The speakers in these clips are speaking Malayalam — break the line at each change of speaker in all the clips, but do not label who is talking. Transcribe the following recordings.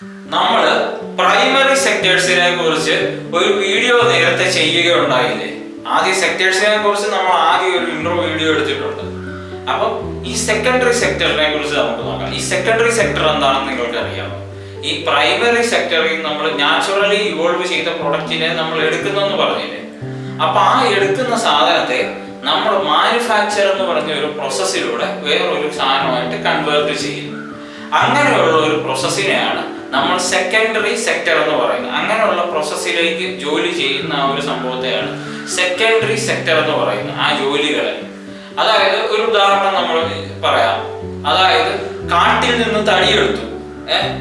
നമ്മൾ പ്രൈമറി സെക്ടേഴ്സിനെ കുറിച്ച് ഒരു വീഡിയോ നേരത്തെ ചെയ്യുകയുണ്ടായില്ലേ? ആദ്യ സെക്ടേഴ്സിനെ കുറിച്ച് നമ്മൾ ആദ്യം ഒരു ഇൻട്രോ വീഡിയോ എടുത്തിട്ടുണ്ട്. അപ്പം ഈ സെക്കൻഡറി സെക്ടറിനെ കുറിച്ച് നമുക്ക് നോക്കാം. ഈ സെക്കൻഡറി സെക്ടർ എന്താണെന്ന് നിങ്ങൾക്ക് അറിയാമോ? ഈ പ്രൈമറി സെക്ടറിൽ നമ്മൾ നാച്ചുറലി ഇവോൾവ് ചെയ്ത പ്രൊഡക്റ്റിനെ നമ്മൾ എടുക്കുന്നെന്ന് പറഞ്ഞില്ലേ? അപ്പൊ ആ എടുക്കുന്ന സാധനത്തെ നമ്മൾ മാനുഫാക്ചർ എന്ന് പറഞ്ഞ ഒരു പ്രോസസ്സിലൂടെ വേറൊരു സാധനമായിട്ട് കൺവേർട്ട് ചെയ്യുന്നു. അങ്ങനെയുള്ള ഒരു പ്രോസസ്സിനെയാണ് നമ്മൾ സെക്കൻഡറി സെക്ടർ എന്ന് പറയുന്നത്. അങ്ങനെയുള്ള പ്രോസസ്സിലേക്ക് ജോലി ചെയ്യുന്ന ആ ഒരു സംഭവത്തെയാണ് സെക്കൻഡറി സെക്ടർ എന്ന് പറയുന്നത്. ആ ജോലികളെ, അതായത് ഒരു ഉദാഹരണം നമ്മൾ പറയാം. അതായത് കാട്ടിൽ നിന്ന് തടിയെടുത്തു,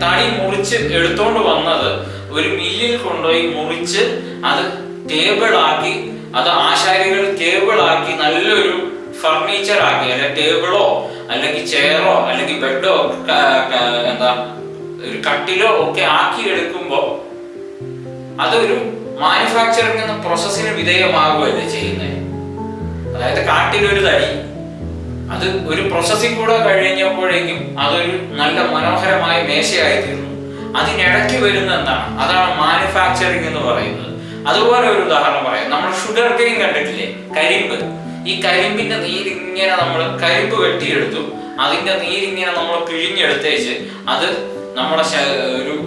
തടി മുറിച്ച് എടുത്തോണ്ട് വന്നത് ഒരു മില്ലിൽ കൊണ്ടുപോയി മുറിച്ച് അത് ടേബിളാക്കി, അത് ആശാരികൾ ടേബിളാക്കി നല്ലൊരു ഫർണിച്ചർ ആക്കി, അല്ലെങ്കിൽ ടേബിളോ അല്ലെങ്കിൽ ചെയറോ അല്ലെങ്കിൽ ബെഡോ എന്താ ഒരു കട്ടിലോ ഒക്കെ ആക്കി എടുക്കുമ്പോൾ അതൊരു മാനുഫാക്ചറിംഗ് എന്ന പ്രോസസ്സിന് വിധേയമാകുകയല്ലേ ചെയ്യുന്നത്. അതായത് കാട്ടിലൊരു തടി അത് ഒരു പ്രോസസ്സിൽ കൂടെ കഴിഞ്ഞപ്പോഴേക്കും അതൊരു നല്ല മനോഹരമായ മേശയായി തീർന്നു. അതിനിടയ്ക്ക് വരുന്ന എന്താണ്? അതാണ് മാനുഫാക്ചറിംഗ് എന്ന് പറയുന്നത്. അതുപോലെ ഒരു ഉദാഹരണം പറയാം. നമ്മൾ ഷുഗർ കെയിൻ കണ്ടിട്ടില്ലേ? കരിമ്പ്. ഈ കരിമ്പിന്റെ നീരിങ്ങനെ നമ്മൾ കരിമ്പ് വെട്ടിയെടുത്തു, അതിന്റെ നീരിങ്ങനെ നമ്മൾ പിഴിഞ്ഞെടുത്തേച്ച് അത് നമ്മുടെ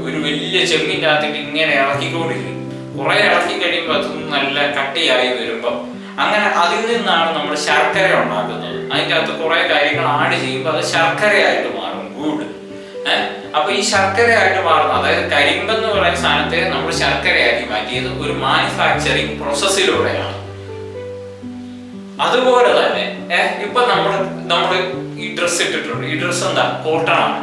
ഒരു വലിയ ചെമ്മിൻ്റെ അകത്തേക്ക് ഇങ്ങനെ ഇളക്കിക്കൊണ്ടിരിക്കും. കുറെ ഇളക്കി കഴിയുമ്പോൾ അത് നല്ല കട്ടിയായി വരുമ്പോൾ അങ്ങനെ അതിൽ നിന്നാണ് നമ്മൾ ശർക്കര ഉണ്ടാക്കുന്നത്. അതിൻ്റെ അകത്ത് കുറെ കാര്യങ്ങൾ ആഡ് ചെയ്യുമ്പോൾ അത് ശർക്കരയായിട്ട് മാറും, ഗുഡ്. അപ്പൊ ഈ ശർക്കരയായിട്ട് മാറുന്ന, അതായത് കരിമ്പെന്ന് പറയുന്ന സാധനത്തെ നമ്മൾ ശർക്കരയാക്കി മാറ്റിയത് ഒരു മാനുഫാക്ചറിങ് പ്രോസസ്സിലൂടെയാണ്. അതുപോലെ തന്നെ ഇപ്പൊ നമ്മൾ ഈ ഡ്രസ്സ് ഇട്ടിട്ടുണ്ട്. ഈ ഡ്രസ്സ് എന്താ? കോട്ടൺ ആണ്.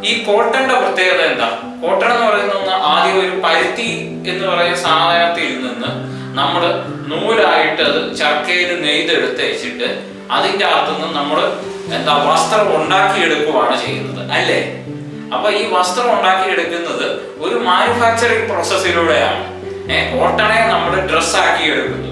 ഈ കോട്ടന്റെ പ്രത്യേകത എന്താ? കോട്ടൺ എന്ന് പറയുന്ന ആദ്യം ഒരു പരുത്തി എന്ന് പറയുന്ന സാധനത്തിൽ നിന്ന് നമ്മൾ നൂലായിട്ട് അത് ചർക്കയിൽ നെയ്തെടുത്ത് വെച്ചിട്ട് അതിൻ്റെ അകത്തുനിന്ന് നമ്മൾ എന്താ വസ്ത്രം ഉണ്ടാക്കിയെടുക്കുകയാണ് ചെയ്യുന്നത്, അല്ലേ? അപ്പൊ ഈ വസ്ത്രം ഉണ്ടാക്കിയെടുക്കുന്നത് ഒരു മാനുഫാക്ചറിങ് പ്രോസസ്സിലൂടെയാണ്. കോട്ടണെ നമ്മൾ ഡ്രസ്സാക്കി എടുക്കുന്നു.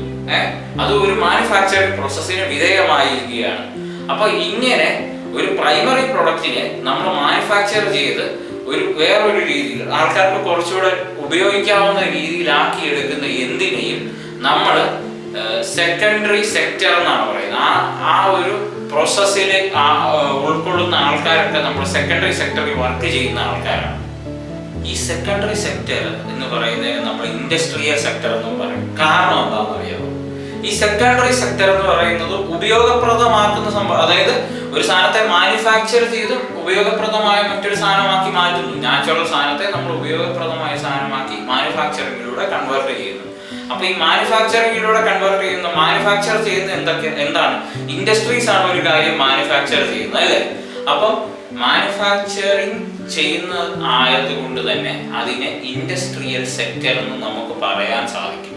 അത് ഒരു മാനുഫാക്ചറിങ് പ്രോസസ്സിന് വിധേയമായിരിക്കുകയാണ്. അപ്പൊ ഇങ്ങനെ ഒരു പ്രൈമറി പ്രൊഡക്റ്റിനെ നമ്മൾ മാനുഫാക്ചർ ചെയ്ത് ഒരു വേറൊരു രീതിയിൽ ആൾക്കാർക്ക് കുറച്ചുകൂടെ ഉപയോഗിക്കാവുന്ന രീതിയിലാക്കി എടുക്കുന്ന എന്തിനേയും നമ്മൾ സെക്കൻഡറി സെക്ടർ എന്നാണ് പറയുന്നത്. ആ ഒരു പ്രോസസ്സിൽ ഉൾക്കൊള്ളുന്ന ആൾക്കാരൊക്കെ നമ്മൾ സെക്കൻഡറി സെക്ടറിൽ വർക്ക് ചെയ്യുന്ന ആൾക്കാരാണ്. ഈ സെക്കൻഡറി സെക്ടർ എന്ന് പറയുന്നതിന് നമ്മൾ ഇൻഡസ്ട്രിയൽ സെക്ടർ എന്നും പറയും. കാരണം എന്താണെന്ന് അറിയാമോ? ഈ സെക്കൻഡറി സെക്ടർ എന്ന് പറയുന്നത് ഉപയോഗപ്രദമാക്കുന്ന സംഭവം, അതായത് ഒരു സാധനത്തെ മാനുഫാക്ചർ ചെയ്ത് ഉപയോഗപ്രദമായ മറ്റൊരു സാധനമാക്കി മാറ്റുന്നു. നാച്ചുറൽ സാധനത്തെ നമ്മൾ ഉപയോഗപ്രദമായ സാധനമാക്കി മാനുഫാക്ചറിങ്ങിലൂടെ കൺവേർട്ട് ചെയ്യുന്നു. അപ്പൊ ഈ മാനുഫാക്ചറിങ്ങിലൂടെ കൺവേർട്ട് ചെയ്യുന്ന, മാനുഫാക്ചർ ചെയ്യുന്ന എന്താണ്? ഇൻഡസ്ട്രീസ് ആണ് ഒരു കാര്യം മാനുഫാക്ചർ ചെയ്യുന്നത്, അല്ലേ? അപ്പം മാനുഫാക്ചറിങ് ചെയ്യുന്ന ആയതുകൊണ്ട് തന്നെ അതിനെ ഇൻഡസ്ട്രിയൽ സെക്ടർ എന്ന് നമുക്ക് പറയാൻ സാധിക്കും.